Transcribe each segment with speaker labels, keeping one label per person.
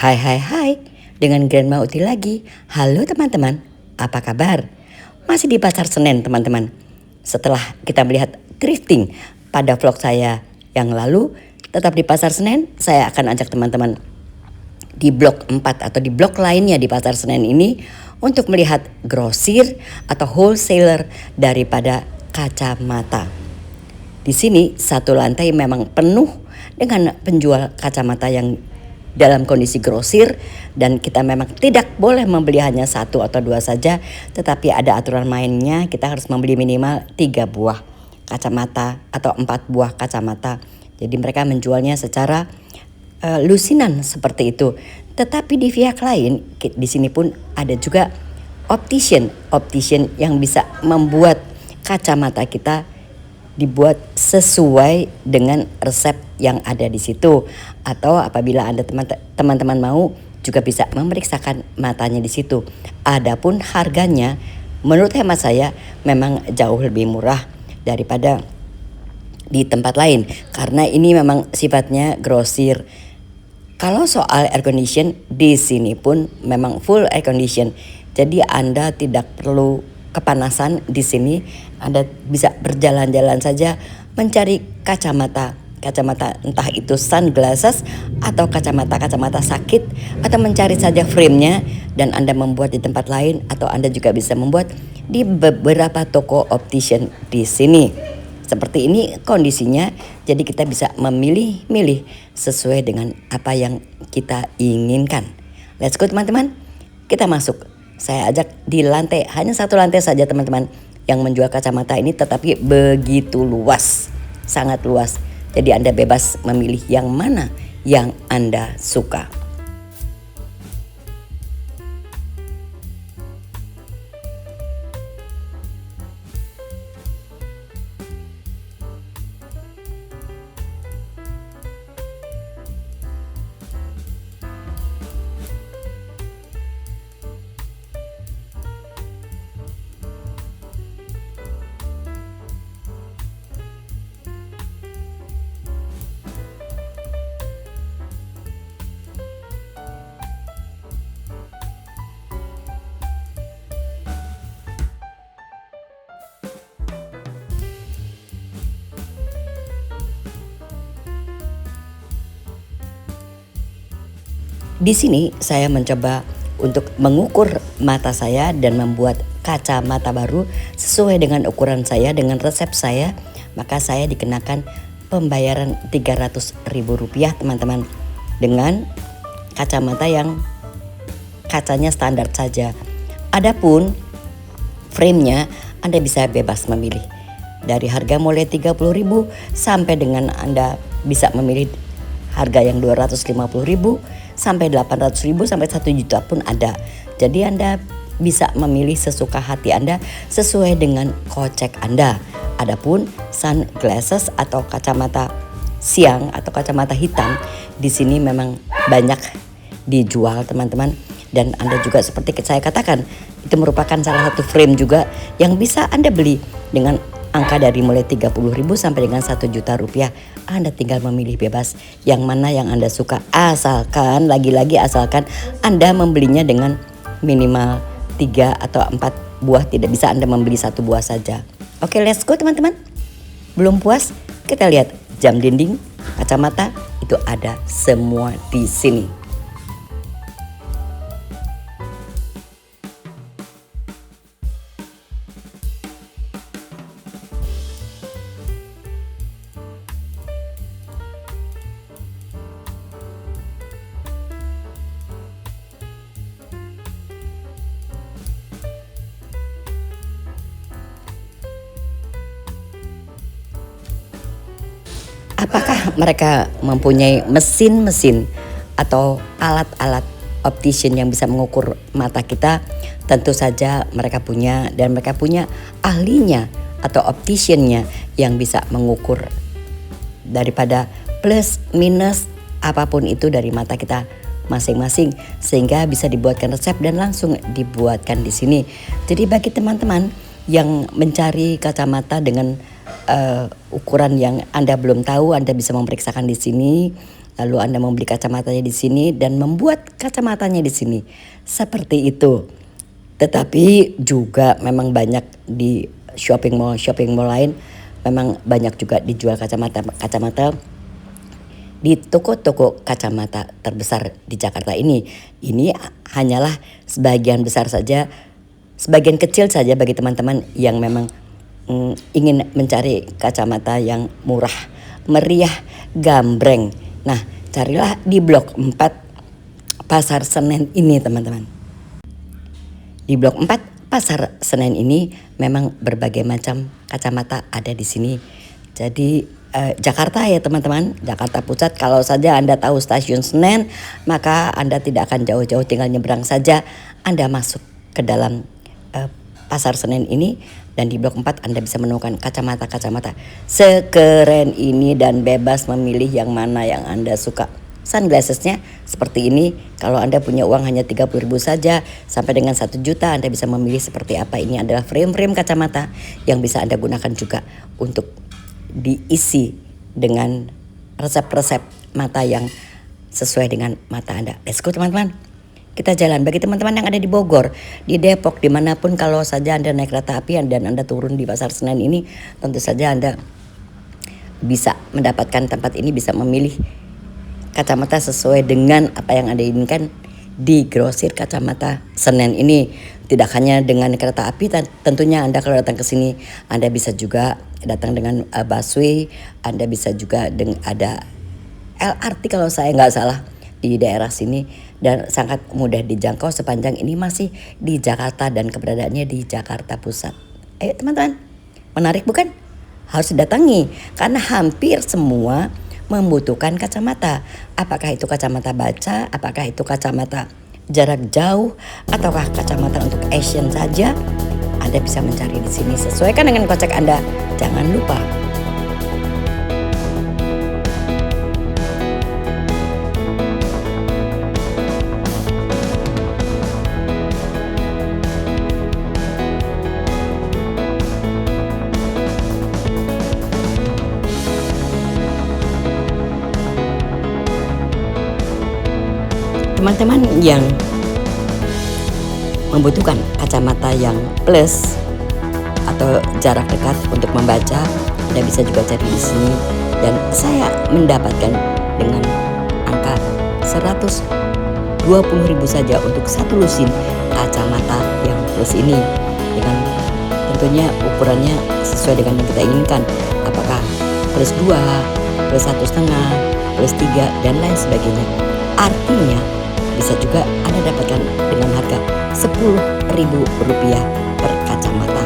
Speaker 1: Hai hai hai, dengan Grandma Uti lagi. Halo teman-teman, apa kabar? Masih di Pasar Senen teman-teman. Setelah kita melihat thrifting pada vlog saya yang lalu, tetap di Pasar Senen, saya akan ajak teman-teman di blok 4 atau di blok lainnya di Pasar Senen ini untuk melihat grosir atau wholesaler daripada kacamata. Di sini satu lantai memang penuh dengan penjual kacamata yang dalam kondisi grosir, dan kita memang tidak boleh membeli hanya satu atau dua saja, tetapi ada aturan mainnya. Kita harus membeli minimal 3 buah kacamata atau 4 buah kacamata. Jadi mereka menjualnya secara lusinan seperti itu. Tetapi di pihak lain, di sini pun ada juga optician yang bisa membuat kacamata kita dibuat sesuai dengan resep yang ada di situ, atau apabila Anda teman-teman mau juga bisa memeriksakan matanya di situ. Adapun harganya menurut hemat saya memang jauh lebih murah daripada di tempat lain karena ini memang sifatnya grosir. Kalau soal air condition, di sini pun memang full air condition. Jadi Anda tidak perlu kepanasan di sini. Anda bisa berjalan-jalan saja mencari kacamata entah itu sunglasses atau kacamata sakit, atau mencari saja frame-nya dan Anda membuat di tempat lain, atau Anda juga bisa membuat di beberapa toko optician di sini. Seperti ini kondisinya, jadi kita bisa memilih-milih sesuai dengan apa yang kita inginkan. Let's go teman-teman, kita masuk. Saya ajak di lantai, hanya satu lantai saja teman-teman yang menjual kacamata ini, tetapi begitu luas, sangat luas. Jadi Anda bebas memilih yang mana yang Anda suka. Di sini saya mencoba untuk mengukur mata saya dan membuat kacamata baru sesuai dengan ukuran saya, dengan resep saya. Maka saya dikenakan pembayaran Rp300.000 teman-teman, dengan kacamata yang kacanya standar saja. Adapun frame-nya Anda bisa bebas memilih. Dari harga mulai 30.000 sampai dengan Anda bisa memilih harga yang 250.000 sampai 800.000 sampai 1 juta pun ada. Jadi Anda bisa memilih sesuka hati Anda sesuai dengan kocek Anda. Adapun sunglasses atau kacamata siang atau kacamata hitam di sini memang banyak dijual teman-teman, dan Anda juga seperti saya katakan, itu merupakan salah satu frame juga yang bisa Anda beli dengan angka dari mulai 30.000 sampai dengan 1 juta rupiah. Anda tinggal memilih bebas yang mana yang Anda suka, asalkan lagi-lagi asalkan Anda membelinya dengan minimal 3 atau 4 buah, tidak bisa Anda membeli 1 buah saja. Oke, let's go teman-teman. Belum puas? Kita lihat jam dinding, kacamata, itu ada semua di sini. Apakah mereka mempunyai mesin-mesin atau alat-alat optician yang bisa mengukur mata kita? Tentu saja mereka punya, dan mereka punya ahlinya atau opticiannya yang bisa mengukur daripada plus minus apapun itu dari mata kita masing-masing, sehingga bisa dibuatkan resep dan langsung dibuatkan di sini. Jadi bagi teman-teman yang mencari kacamata dengan ukuran yang Anda belum tahu, Anda bisa memeriksakan di sini. lalu Anda membeli kacamatanya di sini dan membuat kacamatanya di sini. Seperti itu. Tetapi juga memang banyak di shopping mall lain memang banyak juga dijual kacamata di toko-toko kacamata terbesar di Jakarta ini. Ini hanyalah sebagian besar saja, sebagian kecil saja bagi teman-teman yang memang ingin mencari kacamata yang murah, meriah, gambreng. Nah, carilah di Blok 4 Pasar Senen ini, teman-teman. Di Blok 4 Pasar Senen ini memang berbagai macam kacamata ada di sini. Jadi Jakarta ya teman-teman, Jakarta Pusat. Kalau saja Anda tahu stasiun Senen, maka Anda tidak akan jauh-jauh, tinggal nyebrang saja Anda masuk ke dalam Pasar Senen ini. Dan di Blok 4 Anda bisa menemukan kacamata-kacamata sekeren ini dan bebas memilih yang mana yang Anda suka. Sunglassesnya seperti ini, kalau Anda punya uang hanya 30.000 saja sampai dengan 1 juta, Anda bisa memilih seperti apa. Ini adalah frame-frame kacamata yang bisa Anda gunakan juga untuk diisi dengan resep-resep mata yang sesuai dengan mata Anda. Let's go teman-teman, kita jalan. Bagi teman-teman yang ada di Bogor, di Depok, dimanapun, kalau saja Anda naik kereta api dan Anda turun di Pasar Senen ini, tentu saja Anda bisa mendapatkan tempat ini, bisa memilih kacamata sesuai dengan apa yang Anda inginkan di grosir kacamata Senen ini. Tidak hanya dengan kereta api, tentunya Anda kalau datang ke sini Anda bisa juga datang dengan busway, Anda bisa juga ada LRT kalau saya nggak salah di daerah sini, dan sangat mudah dijangkau sepanjang ini masih di Jakarta dan keberadaannya di Jakarta Pusat. Ayo teman-teman, menarik bukan? Harus didatangi karena hampir semua membutuhkan kacamata. Apakah itu kacamata baca, apakah itu kacamata jarak jauh, ataukah kacamata untuk action saja, Anda bisa mencari di sini. Sesuaikan dengan kocek Anda. Jangan lupa. Teman-teman yang membutuhkan kacamata yang plus atau jarak dekat untuk membaca, Anda bisa juga cari di sini. Dan saya mendapatkan dengan angka 120.000 saja untuk satu lusin kacamata yang plus ini, dengan tentunya ukurannya sesuai dengan yang kita inginkan. Apakah plus 2, plus 1,5, plus 3 dan lain sebagainya. Artinya bisa juga Anda dapatkan dengan harga Rp10.000 per kacamata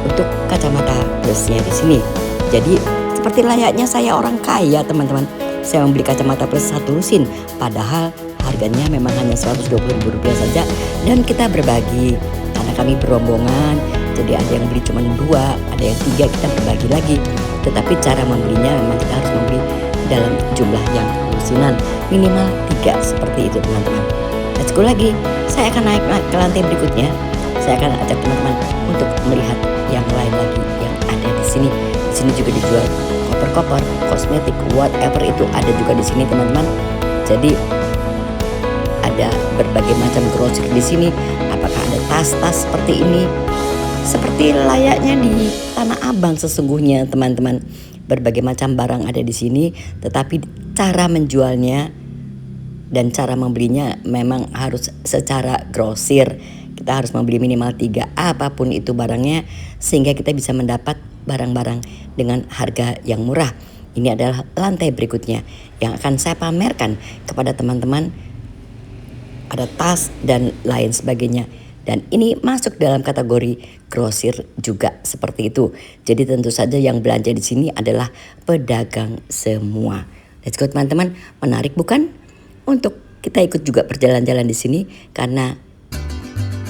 Speaker 1: untuk kacamata plusnya di sini. Jadi seperti layaknya saya orang kaya teman-teman, saya membeli kacamata plus satu lusin, padahal harganya memang hanya Rp120.000 saja, dan kita berbagi karena kami berombongan. Jadi ada yang beli cuma 2, ada yang 3, kita berbagi lagi. Tetapi cara membelinya memang kita harus membeli dalam jumlah yang lusinan, minimal 3 seperti itu teman-teman. Let's go lagi. Saya akan naik ke lantai berikutnya. Saya akan ajak teman-teman untuk melihat yang lain lagi yang ada di sini. Di sini juga dijual koper-koper, kosmetik, whatever itu ada juga di sini teman-teman. Jadi ada berbagai macam grosir di sini. Apakah ada tas-tas seperti ini? Seperti layaknya di Tanah Abang sesungguhnya teman-teman. Berbagai macam barang ada di sini, tetapi cara menjualnya dan cara membelinya memang harus secara grosir. Kita harus membeli minimal 3 apapun itu barangnya, sehingga kita bisa mendapat barang-barang dengan harga yang murah. Ini adalah lantai berikutnya yang akan saya pamerkan kepada teman-teman. Ada tas dan lain sebagainya. Dan ini masuk dalam kategori grosir juga seperti itu. Jadi tentu saja yang belanja di sini adalah pedagang semua. Let's go teman-teman, menarik bukan? Untuk kita ikut juga berjalan-jalan di sini karena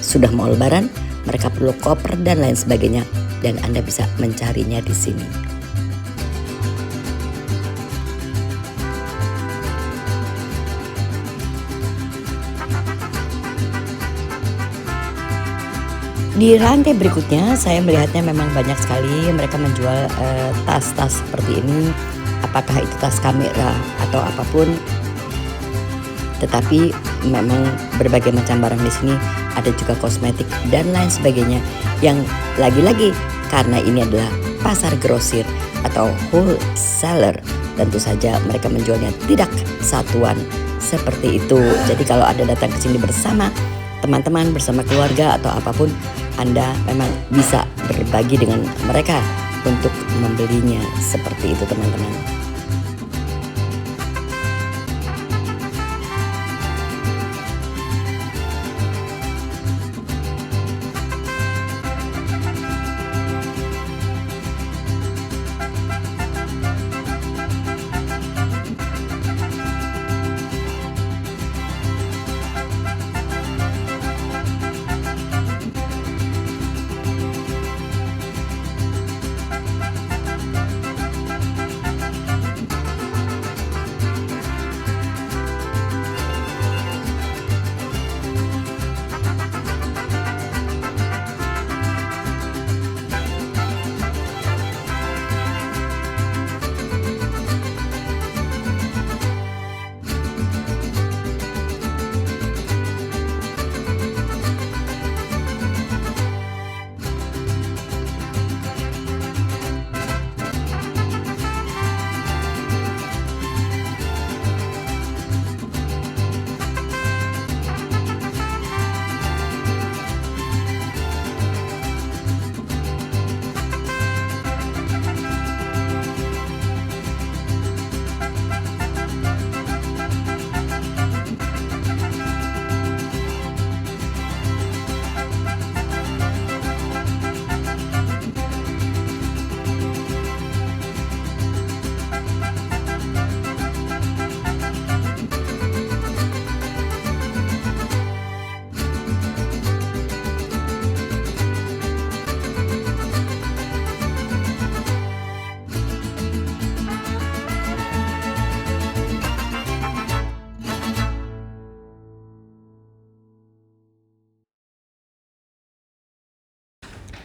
Speaker 1: sudah mau lebaran, mereka perlu koper dan lain sebagainya, dan Anda bisa mencarinya di sini. Di rantai berikutnya saya melihatnya memang banyak sekali mereka menjual tas-tas seperti ini. Apakah itu tas kamera atau apapun, Tetapi memang berbagai macam barang di sini, ada juga kosmetik dan lain sebagainya yang lagi-lagi karena ini adalah pasar grosir atau wholesaler, tentu saja mereka menjualnya tidak satuan seperti itu. Jadi kalau Anda datang ke sini bersama teman-teman, bersama keluarga atau apapun, Anda memang bisa berbagi dengan mereka untuk membelinya seperti itu teman-teman.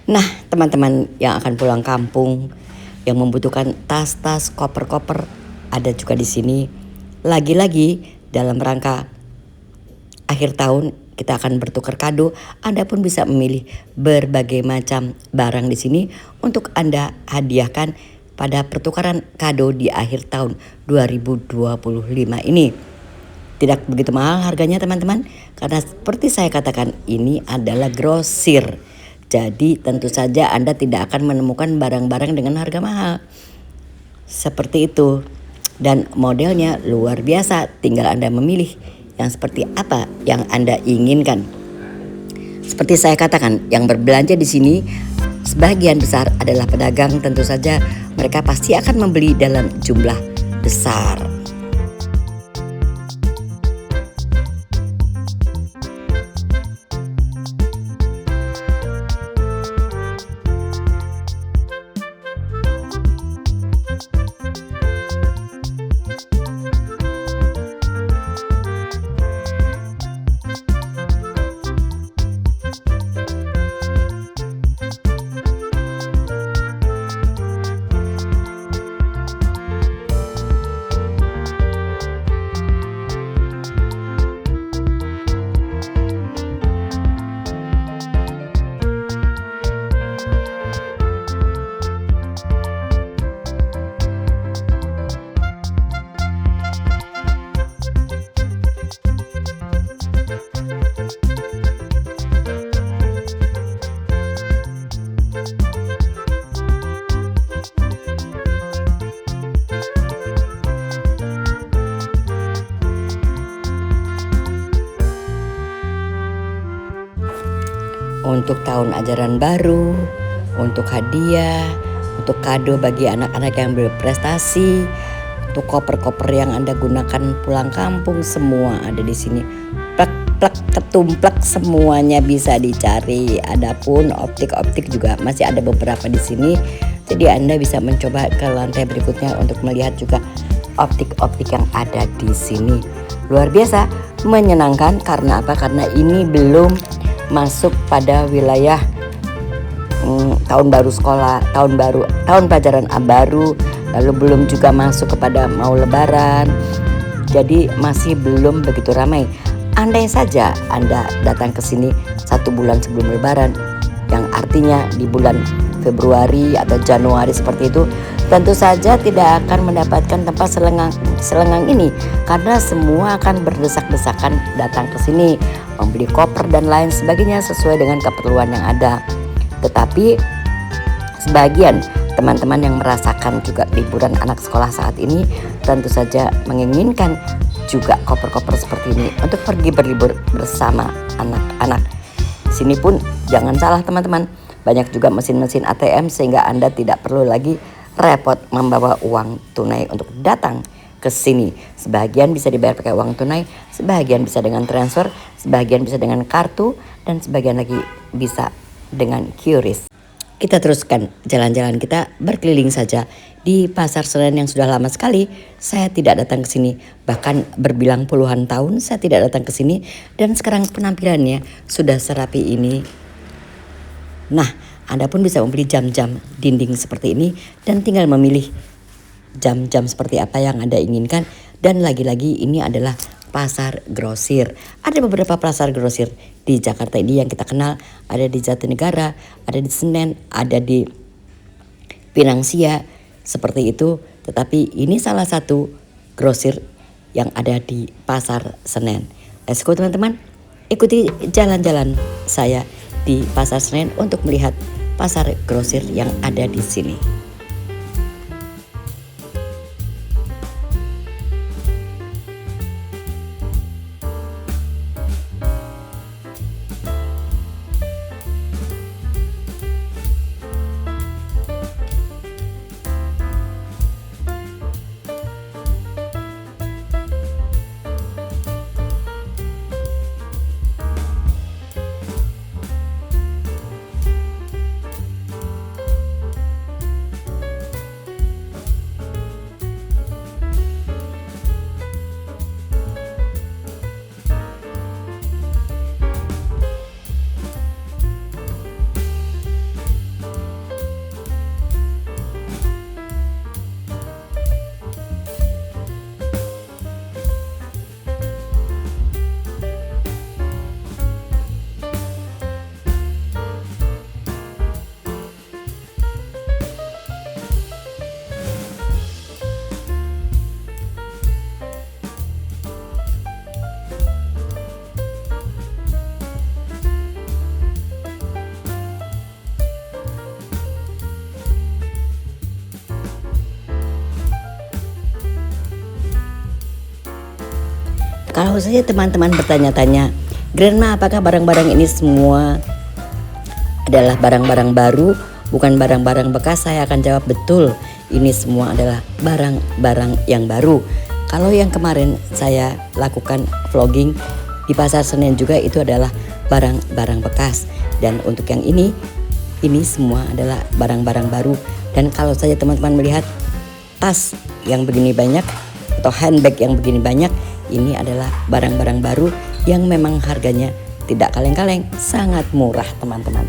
Speaker 1: Nah, teman-teman yang akan pulang kampung, yang membutuhkan tas-tas, koper-koper, ada juga di sini. Lagi-lagi dalam rangka akhir tahun kita akan bertukar kado. Anda pun bisa memilih berbagai macam barang di sini untuk Anda hadiahkan pada pertukaran kado di akhir tahun 2025 ini. Tidak begitu mahal harganya teman-teman, karena seperti saya katakan ini adalah grosir. Jadi tentu saja Anda tidak akan menemukan barang-barang dengan harga mahal. Seperti itu. Dan modelnya luar biasa, tinggal Anda memilih yang seperti apa yang Anda inginkan. Seperti saya katakan, yang berbelanja di sini sebagian besar adalah pedagang, tentu saja mereka pasti akan membeli dalam jumlah besar. Untuk tahun ajaran baru, untuk hadiah, untuk kado bagi anak-anak yang berprestasi, untuk koper-koper yang Anda gunakan pulang kampung, semua ada di sini. Plek-plek ketumplek semuanya bisa dicari. Adapun optik-optik juga masih ada beberapa di sini. Jadi Anda bisa mencoba ke lantai berikutnya untuk melihat juga optik-optik yang ada di sini. Luar biasa, menyenangkan karena apa? Karena ini belum masuk pada wilayah tahun baru sekolah, tahun pelajaran baru, lalu belum juga masuk kepada mau lebaran. jadi masih belum begitu ramai. Andai saja Anda datang ke sini 1 bulan sebelum Lebaran, yang artinya di bulan Februari atau Januari seperti itu, tentu saja tidak akan mendapatkan tempat selengang ini, karena semua akan berdesak-desakan datang ke sini, membeli koper dan lain sebagainya sesuai dengan keperluan yang ada. Tetapi sebagian teman-teman yang merasakan juga liburan anak sekolah saat ini tentu saja menginginkan juga koper-koper seperti ini untuk pergi berlibur bersama anak-anak. Sini pun jangan salah teman-teman, banyak juga mesin-mesin ATM sehingga Anda tidak perlu lagi repot membawa uang tunai untuk datang ke sini. Sebagian bisa dibayar pakai uang tunai, sebagian bisa dengan transfer, sebagian bisa dengan kartu, dan sebagian lagi bisa dengan QRIS. Kita teruskan jalan-jalan kita berkeliling saja di Pasar Senen yang sudah lama sekali saya tidak datang ke sini. Bahkan berbilang puluhan tahun saya tidak datang ke sini, dan sekarang penampilannya sudah serapi ini. Nah, Anda pun bisa membeli jam-jam dinding seperti ini dan tinggal memilih jam-jam seperti apa yang Anda inginkan. Dan lagi-lagi ini adalah pasar grosir. Ada beberapa pasar grosir di Jakarta ini yang kita kenal. Ada di Jatinegara, ada di Senen, ada di Pinangsia, seperti itu. Tetapi ini salah satu grosir yang ada di Pasar Senen. Let's go teman-teman, ikuti jalan-jalan saya di Pasar Senen untuk melihat pasar grosir yang ada di sini. Kalau saja teman-teman bertanya-tanya, Grandma, apakah barang-barang ini semua adalah barang-barang baru, bukan barang-barang bekas? Saya akan jawab betul, ini semua adalah barang-barang yang baru. Kalau yang kemarin saya lakukan vlogging di Pasar Senen juga itu adalah barang-barang bekas. Dan untuk yang ini semua adalah barang-barang baru. Dan kalau saja teman-teman melihat tas yang begini banyak atau handbag yang begini banyak, ini adalah barang-barang baru yang memang harganya tidak kaleng-kaleng, sangat murah teman-teman.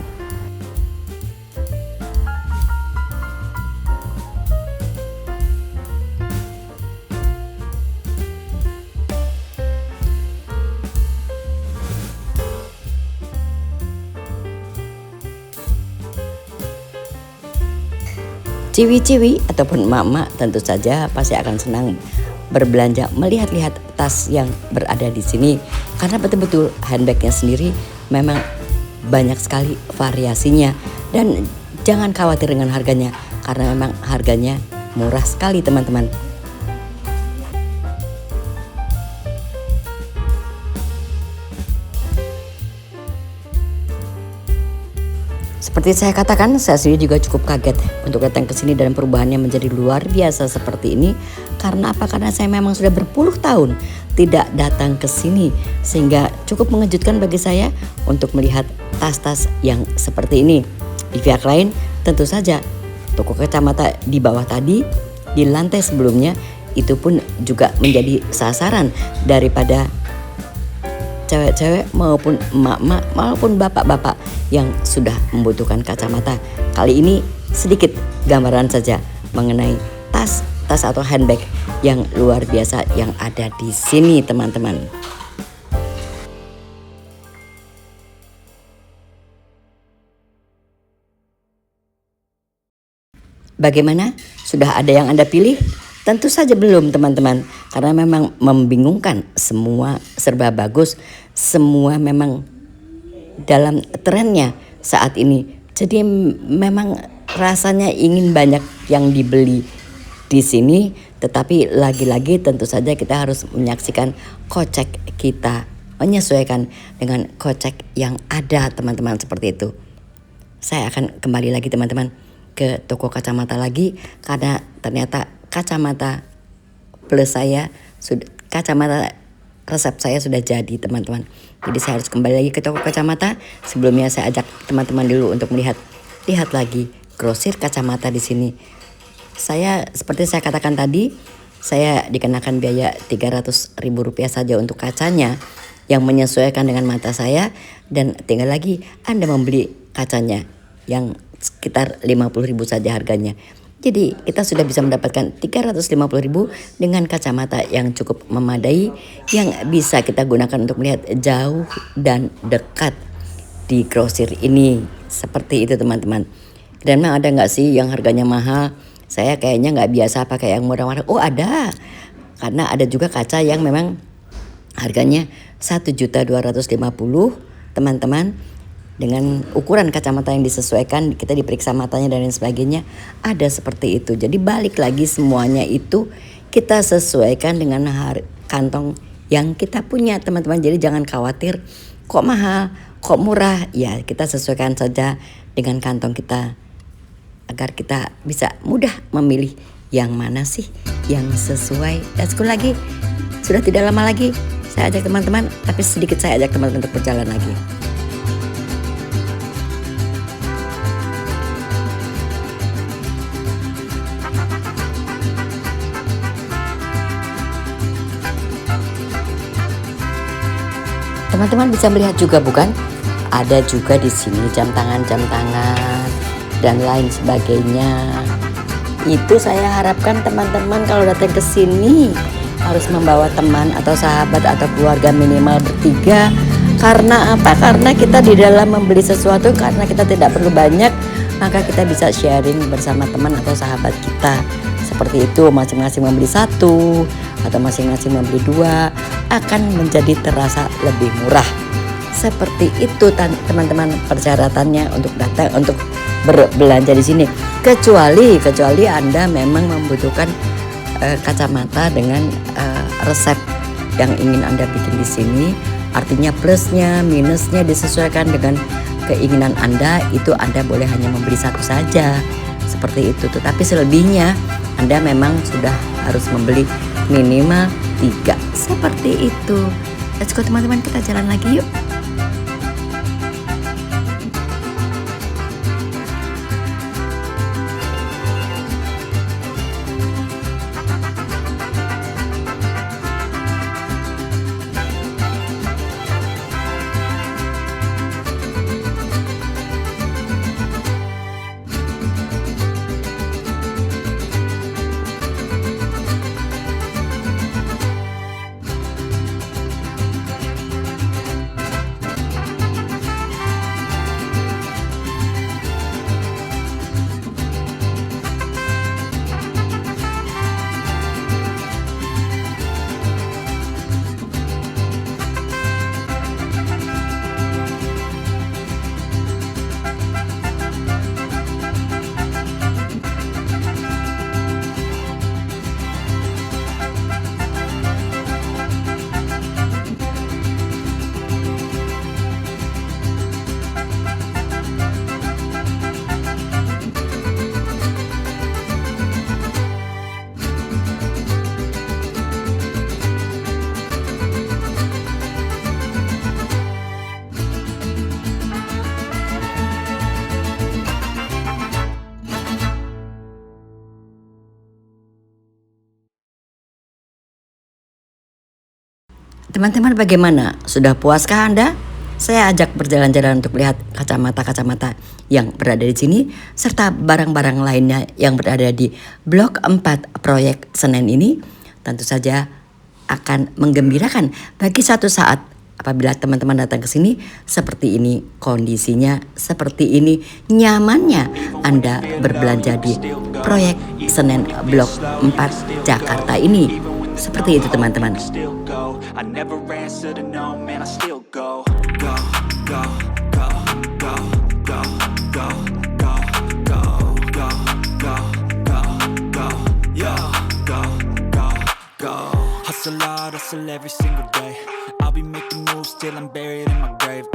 Speaker 1: Ciwi-ciwi ataupun emak-emak tentu saja pasti akan senang berbelanja, melihat-lihat tas yang berada di sini, karena betul-betul handbagnya sendiri memang banyak sekali variasinya. Dan jangan khawatir dengan harganya, karena memang harganya murah sekali teman-teman. Seperti saya katakan, saya sendiri juga cukup kaget untuk datang ke sini dan perubahannya menjadi luar biasa seperti ini. Karena apa? Karena saya memang sudah berpuluh tahun tidak datang ke sini, sehingga cukup mengejutkan bagi saya untuk melihat tas-tas yang seperti ini. Di pihak lain, tentu saja toko kacamata di bawah tadi, di lantai sebelumnya, itu pun juga menjadi sasaran daripada cewek-cewek maupun emak-emak maupun bapak-bapak yang sudah membutuhkan kacamata. Kali ini sedikit gambaran saja mengenai tas tas atau handbag yang luar biasa yang ada di sini teman-teman. Bagaimana? Sudah ada yang Anda pilih? Tentu saja belum teman-teman, karena memang membingungkan, semua serba bagus, semua memang dalam trennya saat ini. Jadi memang rasanya ingin banyak yang dibeli di sini, tetapi lagi-lagi tentu saja kita harus menyaksikan kocek kita, menyesuaikan dengan kocek yang ada teman-teman, seperti itu. Saya akan kembali lagi teman-teman ke toko kacamata lagi, karena ternyata kacamata plus saya sudah, kacamata resep saya sudah jadi teman-teman. Jadi saya harus kembali lagi ke toko kacamata. Sebelumnya saya ajak teman-teman dulu untuk lihat lagi grosir kacamata di sini. Saya seperti saya katakan tadi, saya dikenakan biaya Rp300.000 saja untuk kacanya yang menyesuaikan dengan mata saya, dan tinggal lagi Anda membeli kacanya yang sekitar 50.000 saja harganya. Jadi kita sudah bisa mendapatkan 350.000 dengan kacamata yang cukup memadai, yang bisa kita gunakan untuk melihat jauh dan dekat di grosir ini. Seperti itu teman-teman. Dan memang ada nggak sih yang harganya mahal? Saya kayaknya nggak biasa pakai yang murah-murah. Oh ada, karena ada juga kaca yang memang harganya 1.250.000 teman-teman. Dengan ukuran kacamata yang disesuaikan, kita diperiksa matanya dan lain sebagainya, ada seperti itu. Jadi balik lagi semuanya itu kita sesuaikan dengan kantong yang kita punya teman-teman. Jadi jangan khawatir kok mahal, kok murah. Ya kita sesuaikan saja dengan kantong kita, agar kita bisa mudah memilih yang mana sih yang sesuai. Dan sekali lagi, sudah tidak lama lagi saya ajak teman-teman, tapi sedikit saya ajak teman-teman untuk berjalan lagi. Teman-teman bisa melihat juga bukan? Ada juga di sini jam tangan dan lain sebagainya. Itu saya harapkan teman-teman kalau datang ke sini harus membawa teman atau sahabat atau keluarga minimal bertiga. Karena apa? Karena kita di dalam membeli sesuatu, karena kita tidak perlu banyak, maka kita bisa sharing bersama teman atau sahabat kita. Seperti itu, masing-masing membeli satu atau masing-masing membeli dua akan menjadi terasa lebih murah. Seperti itu teman-teman persyaratannya untuk datang untuk berbelanja di sini. Kecuali Anda memang membutuhkan kacamata dengan resep yang ingin Anda bikin di sini. Artinya plusnya, minusnya disesuaikan dengan keinginan Anda. Itu Anda boleh hanya membeli satu saja. Seperti itu. Tetapi selebihnya Anda memang sudah harus membeli minimal 3. Seperti itu. Let's go teman-teman, kita jalan lagi yuk. Teman-teman bagaimana? Sudah puaskah Anda? Saya ajak berjalan-jalan untuk lihat kacamata-kacamata yang berada di sini serta barang-barang lainnya yang berada di Blok 4 proyek Senen ini tentu saja akan menggembirakan bagi satu saat apabila teman-teman datang ke sini. Seperti ini kondisinya, seperti ini nyamannya Anda berbelanja di proyek Senen Blok 4 Jakarta ini. Seperti itu teman-teman.
Speaker 2: Hustle hard, hustle every single day. I'll be making moves till I'm buried in my grave.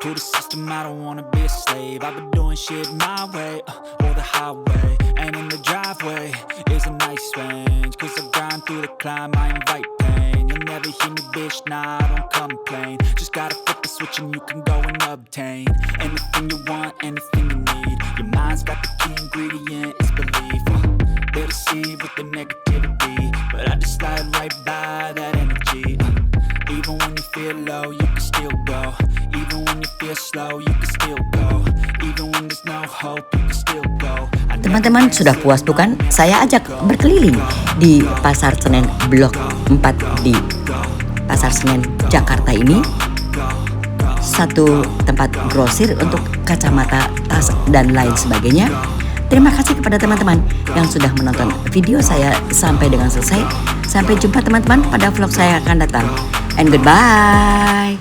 Speaker 2: To the system, I don't wanna be a slave. I've been doing shit my way, or the highway. And in the driveway is a nice range. Cause I grind through the climb, I invite pain. You'll never hear me, bitch, nah, I don't complain. Just gotta flip the switch and you can go and obtain anything you want, anything you need. Your mind's got the key ingredient, it's belief. They deceive with the negativity, but I just slide right by that energy. Even when you feel low, you can still go. Even when you feel slow, you can still go. Even when there's no hope, you can still go.
Speaker 1: Teman-teman sudah puas bukan? Saya ajak berkeliling di Pasar Senen Blok 4 di Pasar Senen Jakarta ini. Satu tempat grosir untuk kacamata, tas, dan lain sebagainya. Terima kasih kepada teman-teman yang sudah menonton video saya sampai dengan selesai. Sampai jumpa teman-teman pada vlog saya akan datang. And goodbye.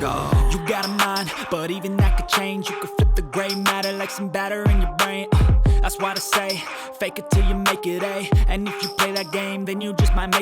Speaker 2: You got a mind, but even that could change. You could flip the gray matter like some batter in your brain. That's why I say, fake it till you make it A. And if you play that game, then you just might make